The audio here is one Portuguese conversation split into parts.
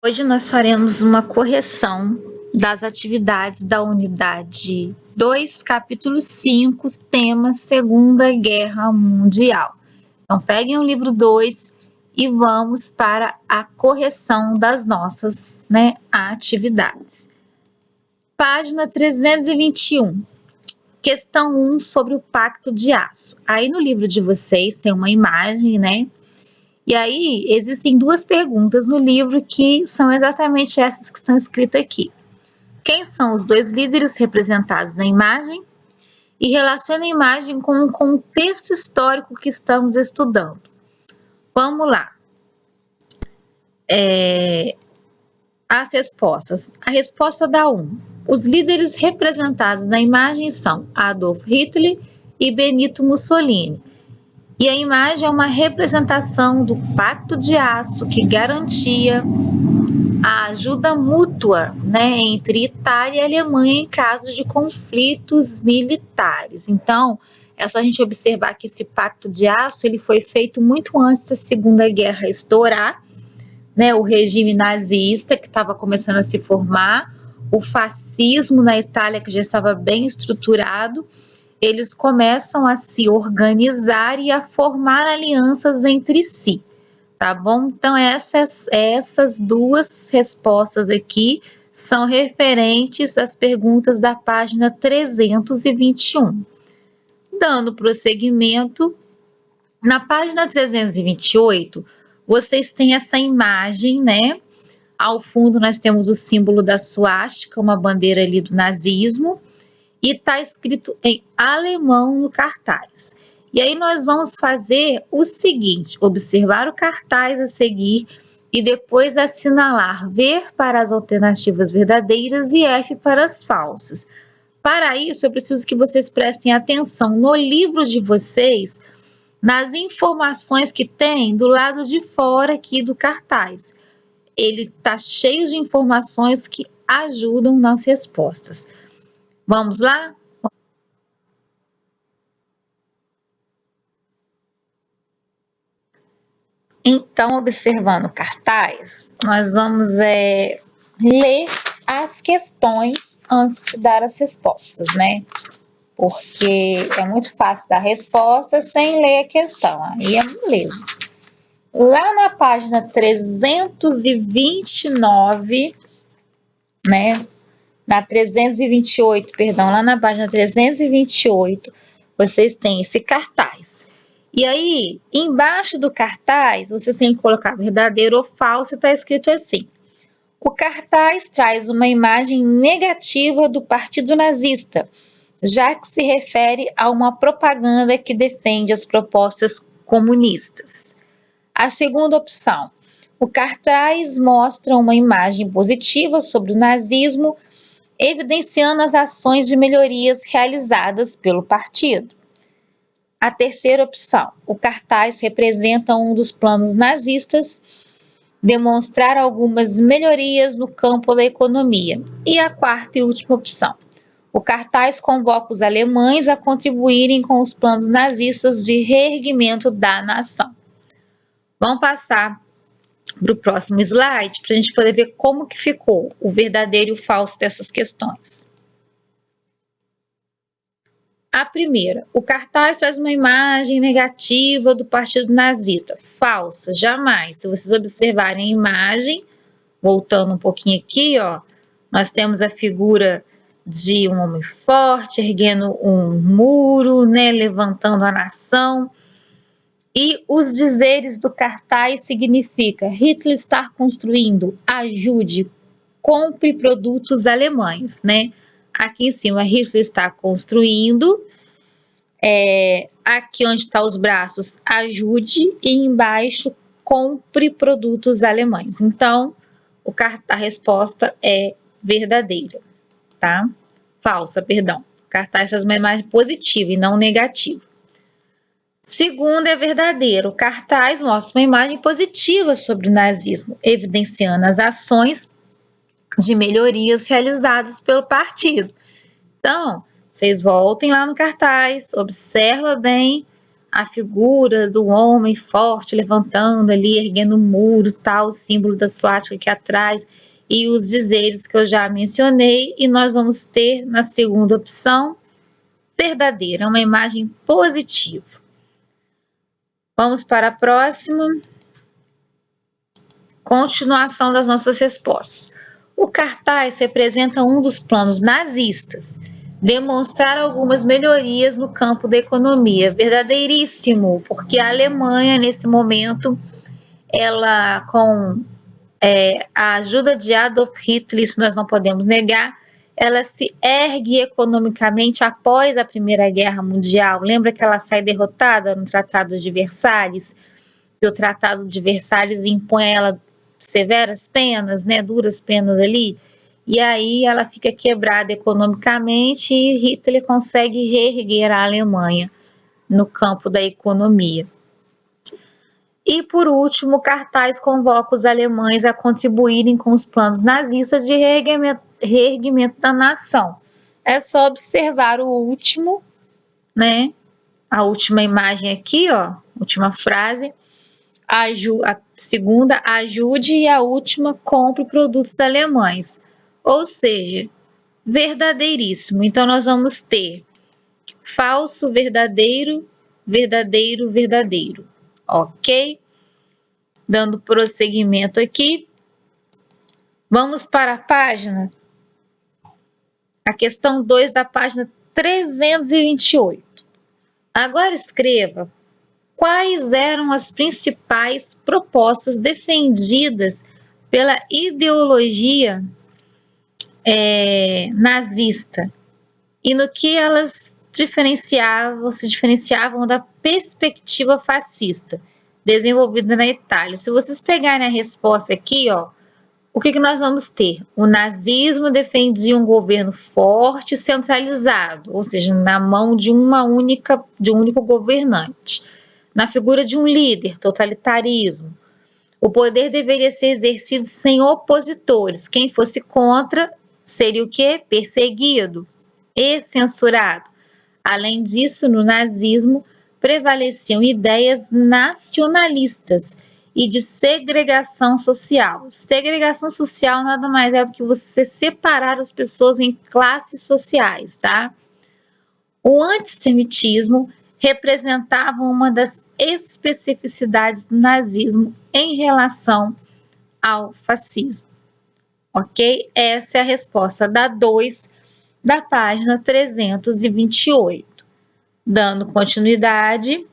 Hoje nós faremos uma correção das atividades da unidade 2, capítulo 5, tema Segunda Guerra Mundial. Então, peguem o livro 2 e vamos para a correção das nossas atividades. Página 321, questão 1 sobre o Pacto de Aço. Aí no livro de vocês tem uma imagem, E aí, existem duas perguntas no livro que são exatamente essas que estão escritas aqui. Quem são os dois líderes representados na imagem? E relaciona a imagem com o contexto histórico que estamos estudando. Vamos lá. As respostas. A resposta dá 1. Os líderes representados na imagem são Adolf Hitler e Benito Mussolini. E a imagem é uma representação do Pacto de Aço que garantia a ajuda mútua entre Itália e Alemanha em casos de conflitos militares. Então, é só a gente observar que esse Pacto de Aço ele foi feito muito antes da Segunda Guerra estourar, o regime nazista que estava começando a se formar, o fascismo na Itália que já estava bem estruturado, eles começam a se organizar e a formar alianças entre si, tá bom? Então, essas duas respostas aqui são referentes às perguntas da página 321. Dando prosseguimento, na página 328, vocês têm essa imagem, Ao fundo nós temos o símbolo da suástica, uma bandeira ali do nazismo, e está escrito em alemão no cartaz. E aí nós vamos fazer o seguinte, observar o cartaz a seguir e depois assinalar V para as alternativas verdadeiras e F para as falsas. Para isso, eu preciso que vocês prestem atenção no livro de vocês, nas informações que tem do lado de fora aqui do cartaz. Ele está cheio de informações que ajudam nas respostas. Vamos lá? Então, observando o cartaz, nós vamos ler as questões antes de dar as respostas, Porque é muito fácil dar resposta sem ler a questão, aí é moleza. Lá na página 329, na 328, perdão, lá na página 328, vocês têm esse cartaz. E aí, embaixo do cartaz, vocês têm que colocar verdadeiro ou falso, e está escrito assim: o cartaz traz uma imagem negativa do Partido Nazista, já que se refere a uma propaganda que defende as propostas comunistas. A segunda opção: o cartaz mostra uma imagem positiva sobre o nazismo, evidenciando as ações de melhorias realizadas pelo partido. A terceira opção: o cartaz representa um dos planos nazistas, demonstrar algumas melhorias no campo da economia. E a quarta e última opção: o cartaz convoca os alemães a contribuírem com os planos nazistas de reerguimento da nação. Vamos passar para o próximo slide para a gente poder ver como que ficou o verdadeiro e o falso dessas questões. A primeira: o cartaz traz uma imagem negativa do partido nazista. Falsa, jamais. Se vocês observarem a imagem, voltando um pouquinho aqui, nós temos a figura de um homem forte erguendo um muro, levantando a nação. E os dizeres do cartaz significa: Hitler está construindo, ajude, compre produtos alemães, Aqui em cima, Hitler está construindo, aqui onde estão os braços, ajude, e embaixo, compre produtos alemães. Então, a resposta é verdadeira, tá? Falsa, perdão. O cartaz traz uma imagem positiva e não negativa. Segundo é verdadeiro. O cartaz mostra uma imagem positiva sobre o nazismo, evidenciando as ações de melhorias realizadas pelo partido. Então, vocês voltem lá no cartaz, observa bem a figura do homem forte levantando ali, erguendo um muro, tal, o símbolo da suástica aqui atrás, e os dizeres que eu já mencionei, e nós vamos ter na segunda opção, verdadeira, uma imagem positiva. Vamos para a próxima. Continuação das nossas respostas. O cartaz representa um dos planos nazistas, demonstrar algumas melhorias no campo da economia. Verdadeiríssimo, porque a Alemanha, nesse momento, ela, com a ajuda de Adolf Hitler, isso nós não podemos negar, ela se ergue economicamente após a Primeira Guerra Mundial. Lembra que ela sai derrotada no Tratado de Versalhes? E o Tratado de Versalhes impõe a ela severas penas, né, duras penas ali, e aí ela fica quebrada economicamente e Hitler consegue reerguer a Alemanha no campo da economia. E por último, o cartaz convoca os alemães a contribuírem com os planos nazistas de reerguimento da nação. É só observar o último, né, a última imagem aqui, ó, última frase. A segunda, ajude, e a última, compre produtos alemães. Ou seja, verdadeiríssimo. Então, nós vamos ter falso, verdadeiro, verdadeiro, verdadeiro. Ok? Dando prosseguimento aqui. Vamos para a página. A questão 2 da página 328. Agora escreva quais eram as principais propostas defendidas pela ideologia nazista e no que elas se diferenciavam da perspectiva fascista desenvolvida na Itália. Se vocês pegarem a resposta aqui, ó, o que nós vamos ter? O nazismo defendia um governo forte e centralizado, ou seja, na mão de um único governante. Na figura de um líder, totalitarismo. O poder deveria ser exercido sem opositores. Quem fosse contra seria o quê? Perseguido e censurado. Além disso, no nazismo prevaleciam ideias nacionalistas e de segregação social. Segregação social nada mais é do que você separar as pessoas em classes sociais, tá? O antissemitismo representava uma das especificidades do nazismo em relação ao fascismo. Ok? Essa é a resposta da 2 da página 328. Dando continuidade,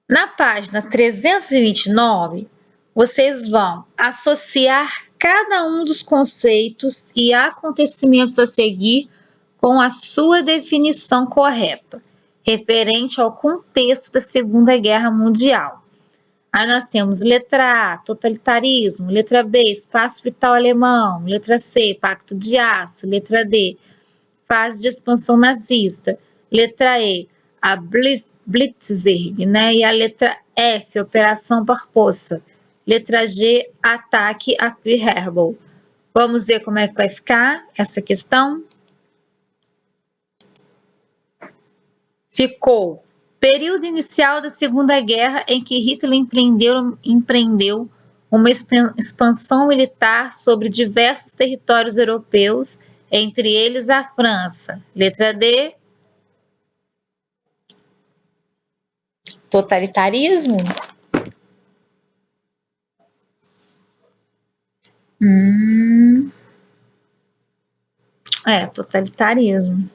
na página 329, vocês vão associar cada um dos conceitos e acontecimentos a seguir com a sua definição correta, referente ao contexto da Segunda Guerra Mundial. Aí nós temos letra A, totalitarismo, letra B, espaço vital alemão, letra C, pacto de aço, letra D, fase de expansão nazista, letra E, a Blitzkrieg, né? E a letra F, Operação Barbarossa, letra G, ataque a Pearl Harbor. Vamos ver como é que vai ficar essa questão? Ficou período inicial da Segunda Guerra em que Hitler empreendeu uma expansão militar sobre diversos territórios europeus, entre eles a França. Letra D, totalitarismo. Totalitarismo.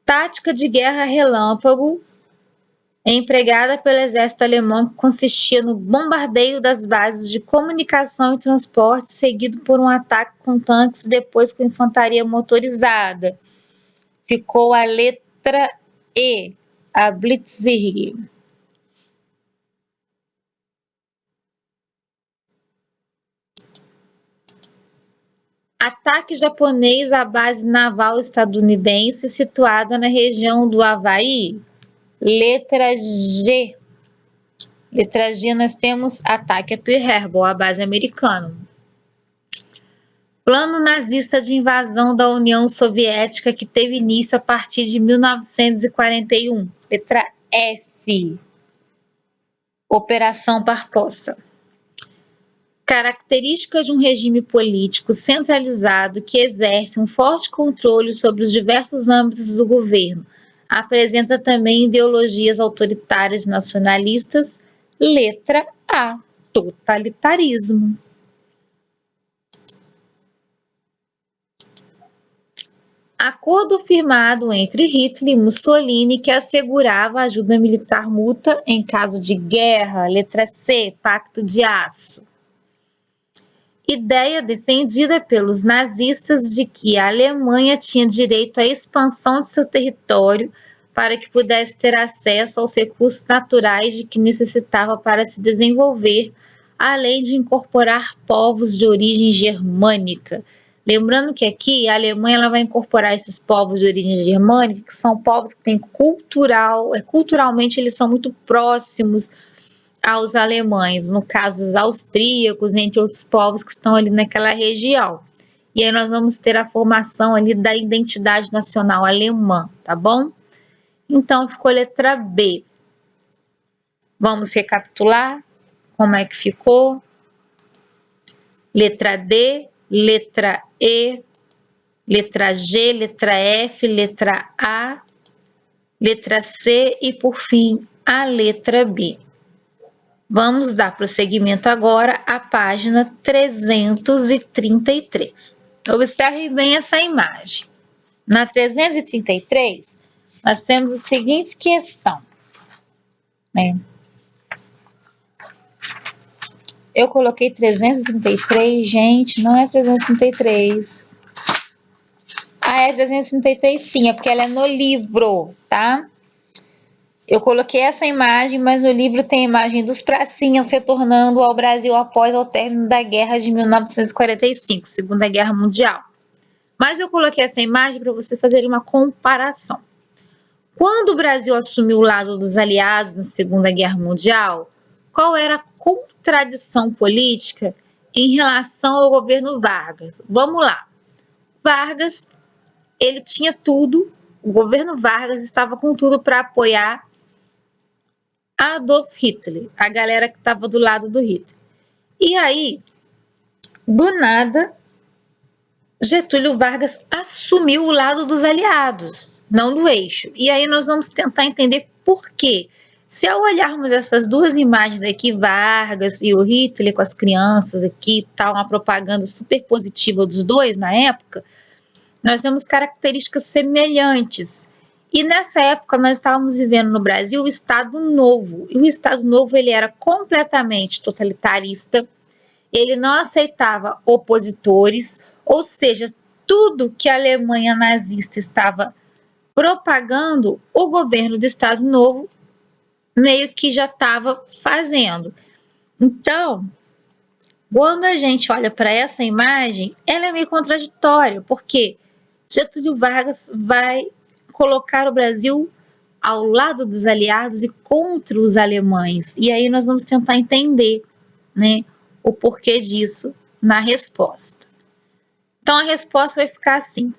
Tática de guerra relâmpago empregada pelo exército alemão, que consistia no bombardeio das bases de comunicação e transporte, seguido por um ataque com tanques e depois com infantaria motorizada. Ficou a letra E, a Blitzkrieg. Ataque japonês à base naval estadunidense situada na região do Havaí. Letra G. Letra G, nós temos ataque a Pearl Harbor, a base americana. Plano nazista de invasão da União Soviética que teve início a partir de 1941. Letra F. Operação Barbarossa. Característica de um regime político centralizado que exerce um forte controle sobre os diversos âmbitos do governo. Apresenta também ideologias autoritárias e nacionalistas. Letra A. Totalitarismo. Acordo firmado entre Hitler e Mussolini que assegurava ajuda militar mútua em caso de guerra. Letra C. Pacto de Aço. Ideia defendida pelos nazistas de que a Alemanha tinha direito à expansão de seu território para que pudesse ter acesso aos recursos naturais de que necessitava para se desenvolver, além de incorporar povos de origem germânica. Lembrando que aqui a Alemanha ela vai incorporar esses povos de origem germânica, que são povos que têm culturalmente eles são muito próximos aos alemães, no caso os austríacos, entre outros povos que estão ali naquela região. E aí nós vamos ter a formação ali da identidade nacional alemã, tá bom? Então ficou letra B. Vamos recapitular como é que ficou? Letra D, letra E, letra G, letra F, letra A, letra C e, por fim, a letra B. Vamos dar prosseguimento agora à página 333. Observe bem essa imagem. Na 333, nós temos a seguinte questão, né? Eu coloquei 333, gente, não é 333. Ah, é 333 sim, é porque ela é no livro, tá? Eu coloquei essa imagem, mas no livro tem a imagem dos pracinhas retornando ao Brasil após o término da Guerra de 1945, Segunda Guerra Mundial. Mas eu coloquei essa imagem para você fazer uma comparação. Quando o Brasil assumiu o lado dos aliados na Segunda Guerra Mundial, qual era a contradição política em relação ao governo Vargas? Vamos lá. Vargas, ele tinha tudo, o governo Vargas estava com tudo para apoiar Adolf Hitler, a galera que estava do lado do Hitler. E aí, do nada, Getúlio Vargas assumiu o lado dos aliados, não do eixo. E aí nós vamos tentar entender por quê. Se ao olharmos essas duas imagens aqui, Vargas e o Hitler com as crianças aqui, tá uma propaganda super positiva dos dois na época, nós temos características semelhantes. E nessa época nós estávamos vivendo no Brasil o Estado Novo. E o Estado Novo ele era completamente totalitarista, ele não aceitava opositores, ou seja, tudo que a Alemanha nazista estava propagando, o governo do Estado Novo meio que já estava fazendo. Então, quando a gente olha para essa imagem, ela é meio contraditória, porque Getúlio Vargas vai colocar o Brasil ao lado dos aliados e contra os alemães. E aí nós vamos tentar entender, né, o porquê disso na resposta. Então a resposta vai ficar assim.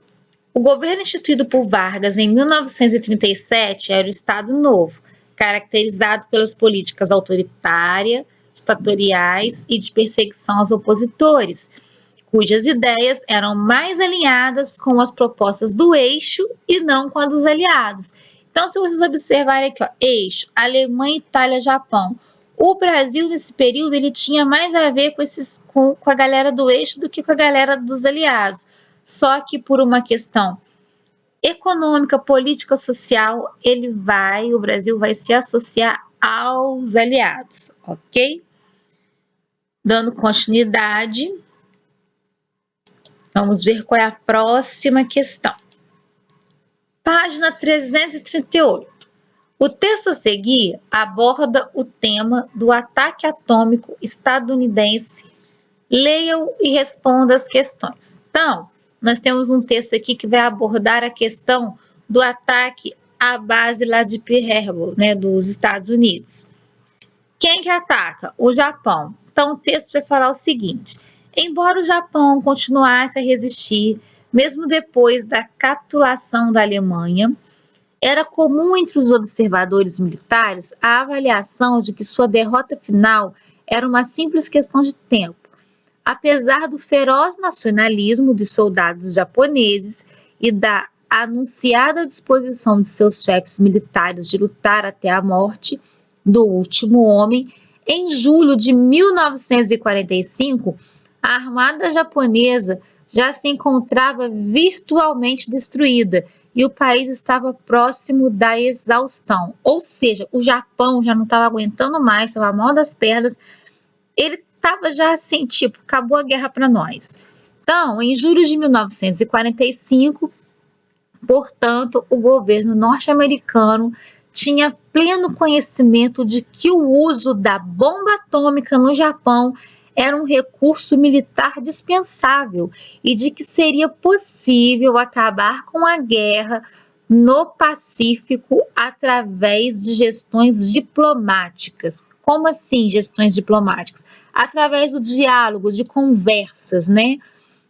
O governo instituído por Vargas em 1937 era o Estado Novo, caracterizado pelas políticas autoritárias, ditatoriais e de perseguição aos opositores, cujas ideias eram mais alinhadas com as propostas do eixo e não com a dos aliados. Então, se vocês observarem aqui, ó, eixo, Alemanha, Itália, Japão. O Brasil, nesse período, ele tinha mais a ver com a galera do eixo do que com a galera dos aliados. Só que por uma questão econômica, política, social, o Brasil vai se associar aos aliados, ok? Dando continuidade, vamos ver qual é a próxima questão. Página 338. O texto a seguir aborda o tema do ataque atômico estadunidense. Leia-o e responda as questões. Então, nós temos um texto aqui que vai abordar a questão do ataque à base lá de Pearl Harbor, né, dos Estados Unidos. Quem que ataca? O Japão. Então, o texto vai falar o seguinte. Embora o Japão continuasse a resistir, mesmo depois da capitulação da Alemanha, era comum entre os observadores militares a avaliação de que sua derrota final era uma simples questão de tempo. Apesar do feroz nacionalismo dos soldados japoneses e da anunciada disposição de seus chefes militares de lutar até a morte do último homem, em julho de 1945, a armada japonesa já se encontrava virtualmente destruída e o país estava próximo da exaustão. Ou seja, o Japão já não estava aguentando mais, estava mal das pernas. Ele estava já assim, tipo, acabou a guerra para nós. Então, em julho de 1945, portanto, o governo norte-americano tinha pleno conhecimento de que o uso da bomba atômica no Japão era um recurso militar dispensável e de que seria possível acabar com a guerra no Pacífico através de gestões diplomáticas. Como assim gestões diplomáticas? Através do diálogo, de conversas, né?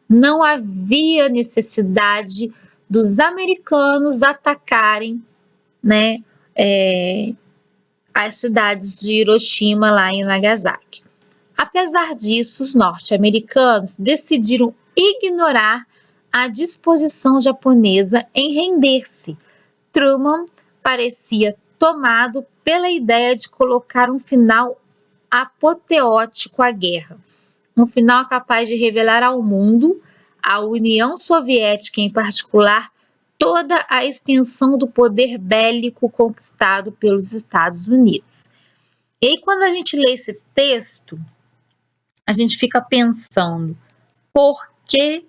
Não havia necessidade dos americanos atacarem, né, as cidades de Hiroshima lá em Nagasaki. Apesar disso, os norte-americanos decidiram ignorar a disposição japonesa em render-se. Truman parecia tomado pela ideia de colocar um final apoteótico à guerra, um final capaz de revelar ao mundo, à União Soviética em particular, toda a extensão do poder bélico conquistado pelos Estados Unidos. E aí, quando a gente lê esse texto, a gente fica pensando, por que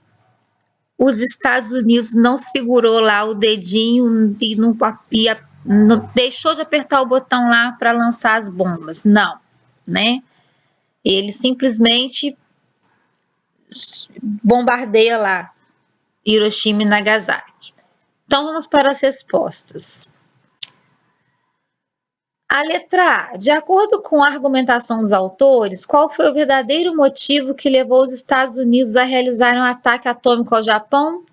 os Estados Unidos não segurou lá o dedinho e não deixou de apertar o botão lá para lançar as bombas? Não, né? Ele simplesmente bombardeia lá Hiroshima e Nagasaki. Então vamos para as respostas. A letra A. De acordo com a argumentação dos autores, qual foi o verdadeiro motivo que levou os Estados Unidos a realizarem um ataque atômico ao Japão?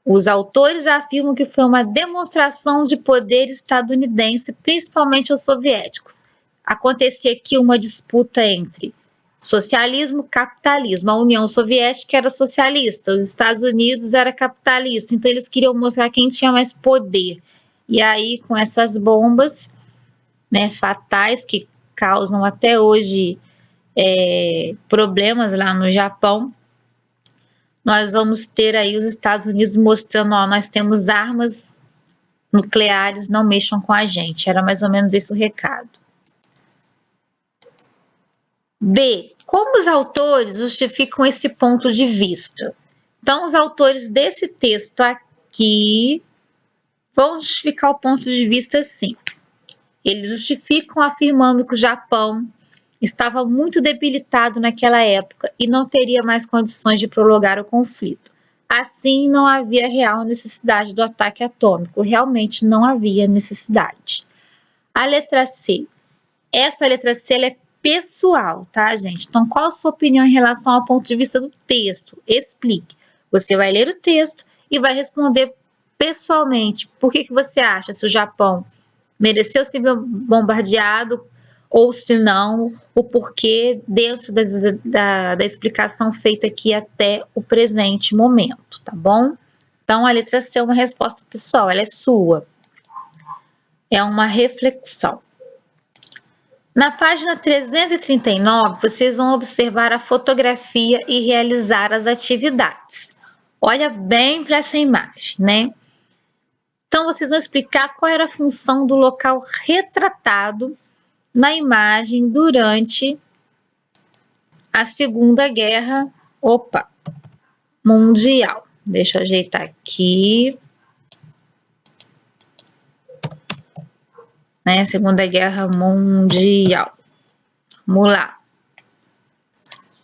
Os autores afirmam que foi uma demonstração de poder estadunidense, principalmente aos soviéticos. Acontecia aqui uma disputa entre socialismo e capitalismo. A União Soviética era socialista, os Estados Unidos era capitalista, então eles queriam mostrar quem tinha mais poder. E aí, com essas bombas, né, fatais que causam até hoje problemas lá no Japão, nós vamos ter aí os Estados Unidos mostrando, ó, nós temos armas nucleares, não mexam com a gente. Era mais ou menos esse o recado. B. Como os autores justificam esse ponto de vista? Então, os autores desse texto aqui vão justificar o ponto de vista assim. Eles justificam afirmando que o Japão estava muito debilitado naquela época e não teria mais condições de prolongar o conflito. Assim, não havia real necessidade do ataque atômico. Realmente não havia necessidade. A letra C. Essa letra C ela é pessoal, tá, gente? Então, qual a sua opinião em relação ao ponto de vista do texto? Explique. Você vai ler o texto e vai responder pessoalmente. Por que você acha se o Japão mereceu ser bombardeado ou se não, o porquê dentro da explicação feita aqui até o presente momento, tá bom? Então, a letra C é uma resposta pessoal, ela é sua. É uma reflexão. Na página 339, vocês vão observar a fotografia e realizar as atividades. Olha bem para essa imagem, né? Então, vocês vão explicar qual era a função do local retratado na imagem durante a Segunda Guerra Mundial. Deixa eu ajeitar aqui. Né? Segunda Guerra Mundial. Vamos lá.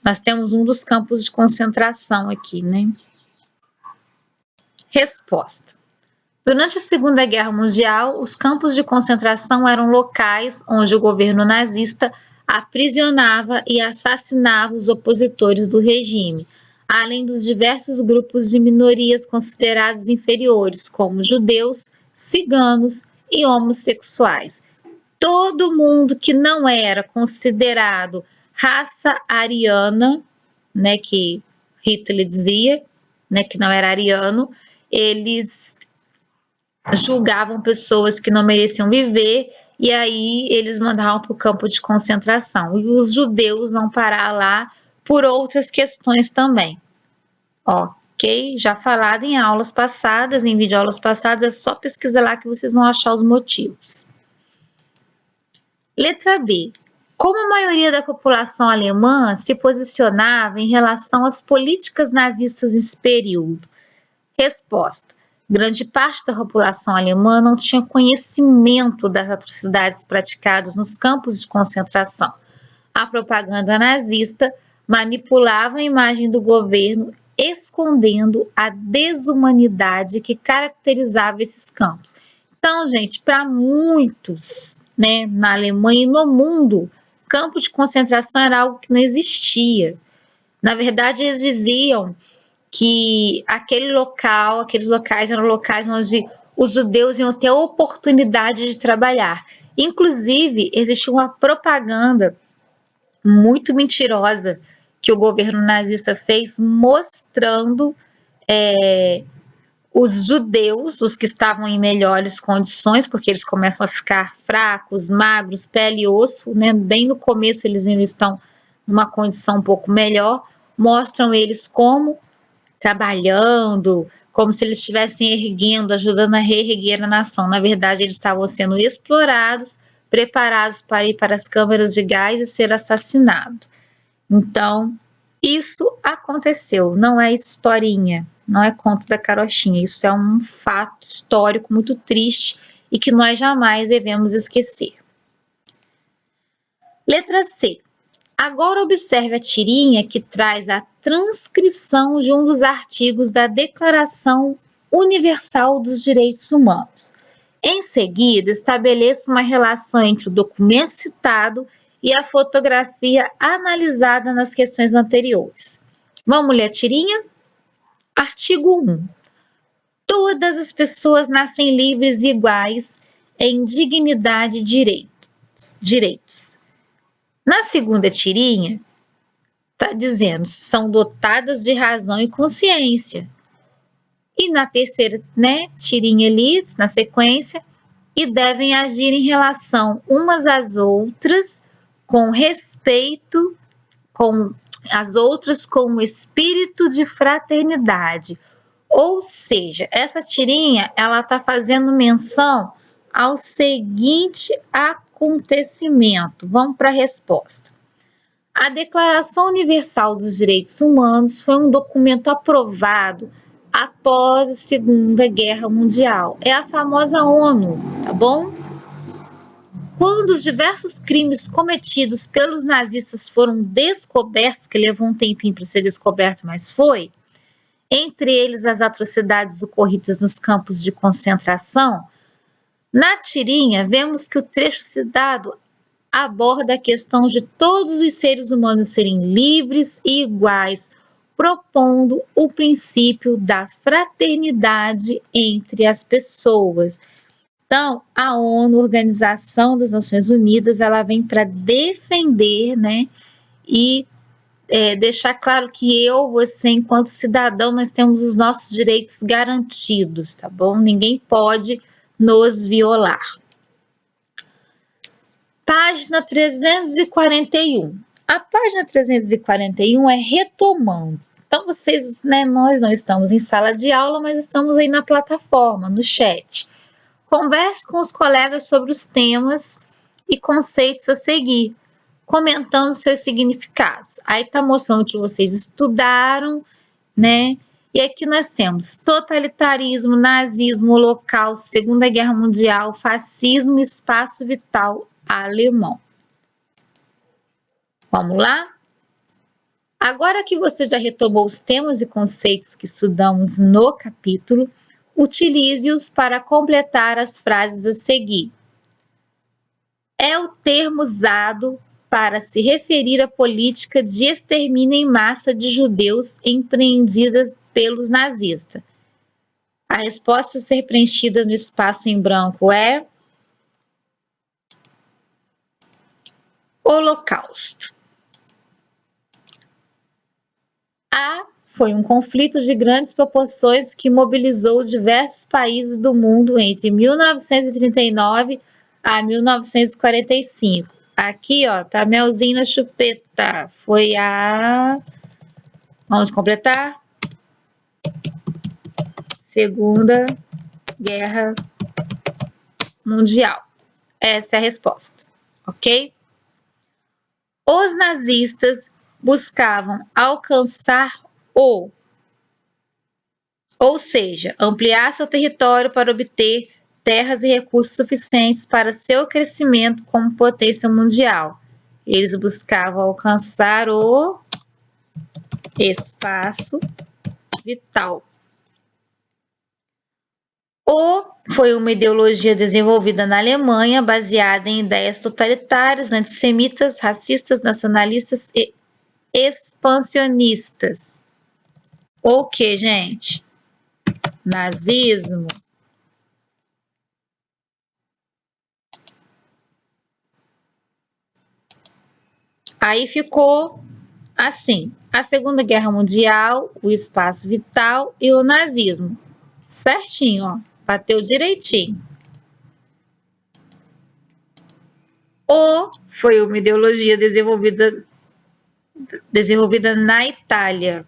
Nós temos um dos campos de concentração aqui, né? Resposta. Durante a Segunda Guerra Mundial, os campos de concentração eram locais onde o governo nazista aprisionava e assassinava os opositores do regime, além dos diversos grupos de minorias considerados inferiores, como judeus, ciganos e homossexuais. Todo mundo que não era considerado raça ariana, né, que Hitler dizia, né, que não era ariano, eles julgavam pessoas que não mereciam viver e aí eles mandavam para o campo de concentração. E os judeus vão parar lá por outras questões também. Ok? Já falado em aulas passadas, em videoaulas passadas, é só pesquisar lá que vocês vão achar os motivos. Letra B. Como a maioria da população alemã se posicionava em relação às políticas nazistas nesse período? Resposta. Grande parte da população alemã não tinha conhecimento das atrocidades praticadas nos campos de concentração. A propaganda nazista manipulava a imagem do governo, escondendo a desumanidade que caracterizava esses campos. Então, gente, para muitos, né, na Alemanha e no mundo, campo de concentração era algo que não existia. Na verdade, eles diziam que aqueles locais eram locais onde os judeus iam ter a oportunidade de trabalhar. Inclusive, existia uma propaganda muito mentirosa que o governo nazista fez, mostrando os judeus, os que estavam em melhores condições, porque eles começam a ficar fracos, magros, pele e osso, né? Bem no começo eles ainda estão numa condição um pouco melhor, mostram eles como trabalhando, como se eles estivessem erguendo, ajudando a reerguer a nação. Na verdade, eles estavam sendo explorados, preparados para ir para as câmaras de gás e ser assassinados. Então, isso aconteceu, não é historinha, não é conto da carochinha, isso é um fato histórico muito triste e que nós jamais devemos esquecer. Letra C. Agora observe a tirinha que traz a transcrição de um dos artigos da Declaração Universal dos Direitos Humanos. Em seguida, estabeleça uma relação entre o documento citado e a fotografia analisada nas questões anteriores. Vamos ler a tirinha? Artigo 1. Todas as pessoas nascem livres e iguais em dignidade e direitos. Na segunda tirinha, está dizendo são dotadas de razão e consciência. E na terceira, né, tirinha ali, na sequência, e devem agir em relação umas às outras com respeito, com as outras com espírito de fraternidade. Ou seja, essa tirinha, ela está fazendo menção ao seguinte acontecimento. Vamos para a resposta. A Declaração Universal dos Direitos Humanos foi um documento aprovado após a Segunda Guerra Mundial. É a famosa ONU, tá bom? Quando os diversos crimes cometidos pelos nazistas foram descobertos, que levou um tempinho para ser descoberto, mas foi, entre eles as atrocidades ocorridas nos campos de concentração, na tirinha vemos que o trecho citado aborda a questão de todos os seres humanos serem livres e iguais, propondo o princípio da fraternidade entre as pessoas. Então, a ONU, Organização das Nações Unidas, ela vem para defender, né, e deixar claro que eu, você, enquanto cidadão, nós temos os nossos direitos garantidos, tá bom? Ninguém pode nos violar. Página 341. A página 341 é retomando. Então, vocês, né, nós não estamos em sala de aula, mas estamos aí na plataforma, no chat. Converse com os colegas sobre os temas e conceitos a seguir, comentando seus significados. Aí está mostrando que vocês estudaram, né? E aqui nós temos totalitarismo, nazismo, holocausto, Segunda Guerra Mundial, fascismo, espaço vital alemão. Vamos lá? Agora que você já retomou os temas e conceitos que estudamos no capítulo, utilize-os para completar as frases a seguir. É o termo usado para se referir à política de extermínio em massa de judeus empreendida pelos nazistas. A resposta a ser preenchida no espaço em branco é Holocausto. A foi um conflito de grandes proporções que mobilizou diversos países do mundo entre 1939 a 1945. Aqui, ó, tá melzinho na chupeta. Foi a... Vamos completar? Segunda Guerra Mundial. Essa é a resposta, ok? Os nazistas buscavam alcançar ou seja, ampliar seu território para obter terras e recursos suficientes para seu crescimento como potência mundial. Eles buscavam alcançar o espaço vital. Foi uma ideologia desenvolvida na Alemanha baseada em ideias totalitárias, antissemitas, racistas, nacionalistas e expansionistas. O que, gente? Nazismo. Aí ficou assim: a Segunda Guerra Mundial, o espaço vital e o nazismo. Certinho, ó. Bateu direitinho. Foi uma ideologia desenvolvida na Itália,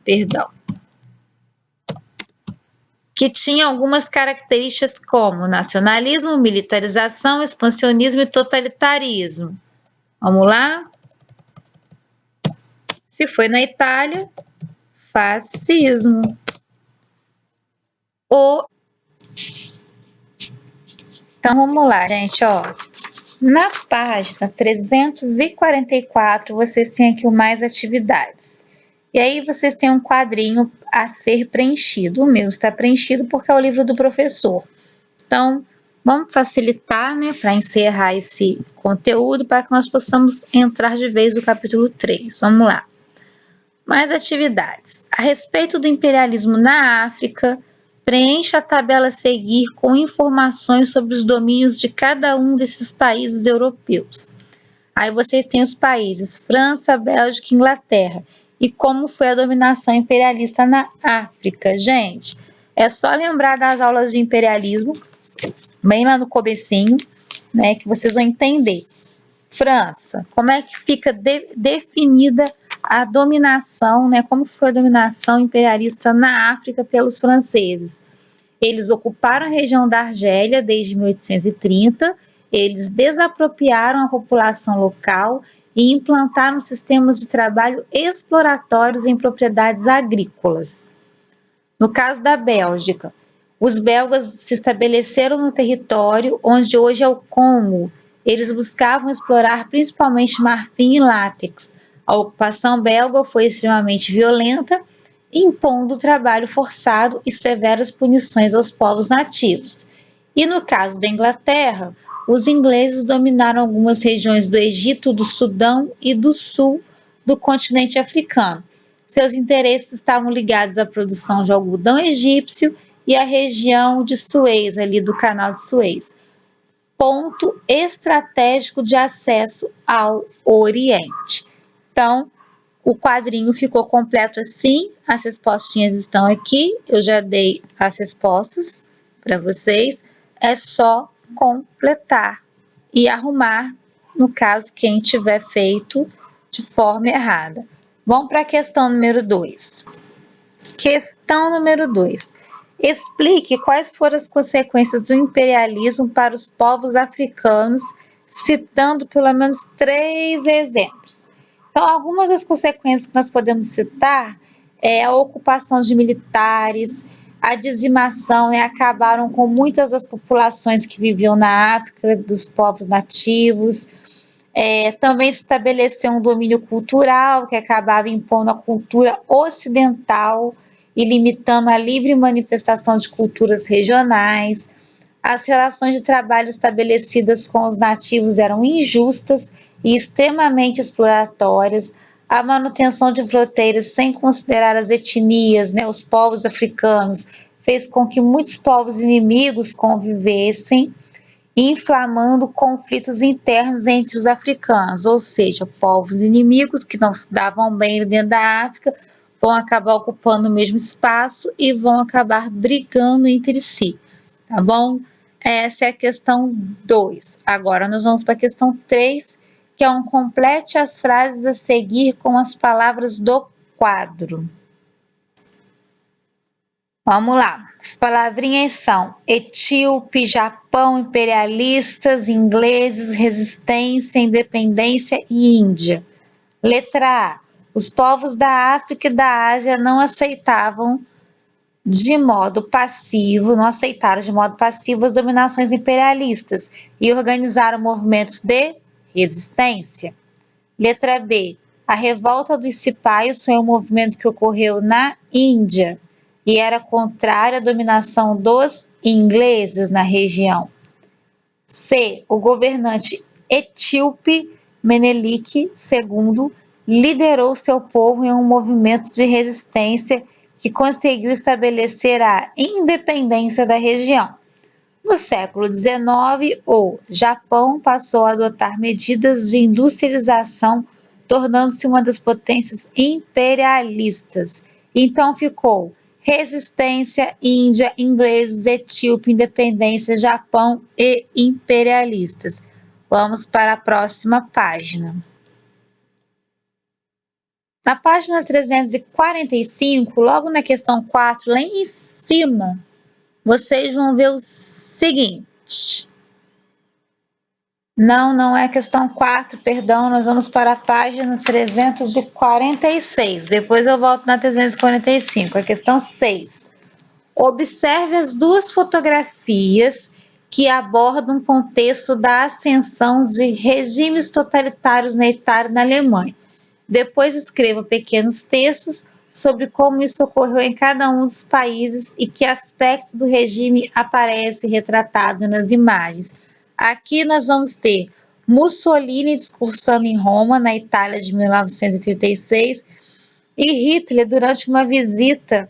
que tinha algumas características como nacionalismo, militarização, expansionismo e totalitarismo. Vamos lá? Se foi na Itália, fascismo. Então vamos lá, gente, ó. Na página 344, vocês têm aqui o mais atividades. E aí vocês têm um quadrinho a ser preenchido. O meu está preenchido porque é o livro do professor. Então, vamos facilitar, né, para encerrar esse conteúdo, para que nós possamos entrar de vez no capítulo 3. Vamos lá. Mais atividades. A respeito do imperialismo na África, preencha a tabela a seguir com informações sobre os domínios de cada um desses países europeus. Aí vocês têm os países França, Bélgica e Inglaterra. E como foi a dominação imperialista na África. Gente, é só lembrar das aulas de imperialismo, bem lá no comecinho, né, que vocês vão entender. França, como é que fica definida a dominação, né? Como foi a dominação imperialista na África pelos franceses? Eles ocuparam a região da Argélia desde 1830, eles desapropriaram a população local e implantaram sistemas de trabalho exploratórios em propriedades agrícolas. No caso da Bélgica, os belgas se estabeleceram no território onde hoje é o Congo. Eles buscavam explorar principalmente marfim e látex. A ocupação belga foi extremamente violenta, impondo trabalho forçado e severas punições aos povos nativos. E no caso da Inglaterra, os ingleses dominaram algumas regiões do Egito, do Sudão e do sul do continente africano. Seus interesses estavam ligados à produção de algodão egípcio e à região de Suez, ali do Canal de Suez. Ponto estratégico de acesso ao Oriente. Então, o quadrinho ficou completo assim, as respostinhas estão aqui, eu já dei as respostas para vocês, é só completar e arrumar, no caso, quem tiver feito de forma errada. Vamos para a questão número 2. Questão número 2. Explique quais foram as consequências do imperialismo para os povos africanos, citando pelo menos 3 exemplos. Então, algumas das consequências que nós podemos citar é a ocupação de militares, a dizimação, né, acabaram com muitas das populações que viviam na África, dos povos nativos. Também se estabeleceu um domínio cultural que acabava impondo a cultura ocidental e limitando a livre manifestação de culturas regionais. As relações de trabalho estabelecidas com os nativos eram injustas e extremamente exploratórias. A manutenção de fronteiras sem considerar as etnias, né, os povos africanos, fez com que muitos povos inimigos convivessem, inflamando conflitos internos entre os africanos, ou seja, povos inimigos que não se davam bem dentro da África vão acabar ocupando o mesmo espaço e vão acabar brigando entre si, tá bom? Essa é a questão 2. Agora nós vamos para a questão 3, que é complete as frases a seguir com as palavras do quadro. Vamos lá. As palavrinhas são etíope, Japão, imperialistas, ingleses, resistência, independência e Índia. Letra A. Os povos da África e da Ásia não aceitaram de modo passivo as dominações imperialistas e organizaram movimentos de resistência. Letra B. A revolta dos cipaios foi um movimento que ocorreu na Índia e era contrário à dominação dos ingleses na região. C. O governante etíope Menelik II liderou seu povo em um movimento de resistência que conseguiu estabelecer a independência da região. No século XIX, o Japão passou a adotar medidas de industrialização, tornando-se uma das potências imperialistas. Então ficou resistência, Índia, ingleses, etíope, independência, Japão e imperialistas. Vamos para a próxima página. Na página 345, logo na questão 4, lá em cima, vocês vão ver o seguinte. Não é a questão 4, perdão, nós vamos para a página 346. Depois eu volto na 345, a questão 6. Observe as duas fotografias que abordam o contexto da ascensão de regimes totalitários na Itália e na Alemanha. Depois escreva pequenos textos sobre como isso ocorreu em cada um dos países e que aspecto do regime aparece retratado nas imagens. Aqui nós vamos ter Mussolini discursando em Roma, na Itália de 1936, e Hitler durante uma visita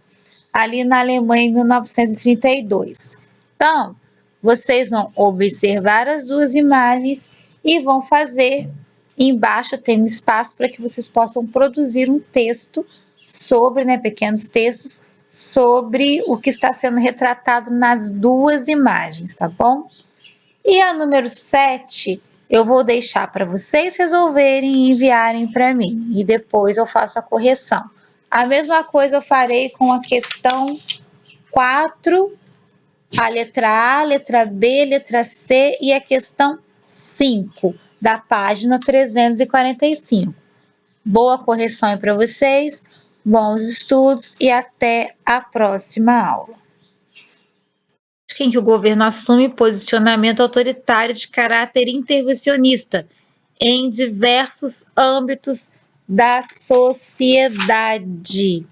ali na Alemanha em 1932. Então, vocês vão observar as duas imagens e vão fazer. Embaixo tem um espaço para que vocês possam produzir um texto sobre, pequenos textos, sobre o que está sendo retratado nas duas imagens, tá bom? E a número 7, eu vou deixar para vocês resolverem e enviarem para mim, e depois eu faço a correção. A mesma coisa eu farei com a questão 4, a letra A, letra B, letra C e a questão 5, da página 345. Boa correção para vocês, bons estudos e até a próxima aula. Em que o governo assume posicionamento autoritário de caráter intervencionista em diversos âmbitos da sociedade.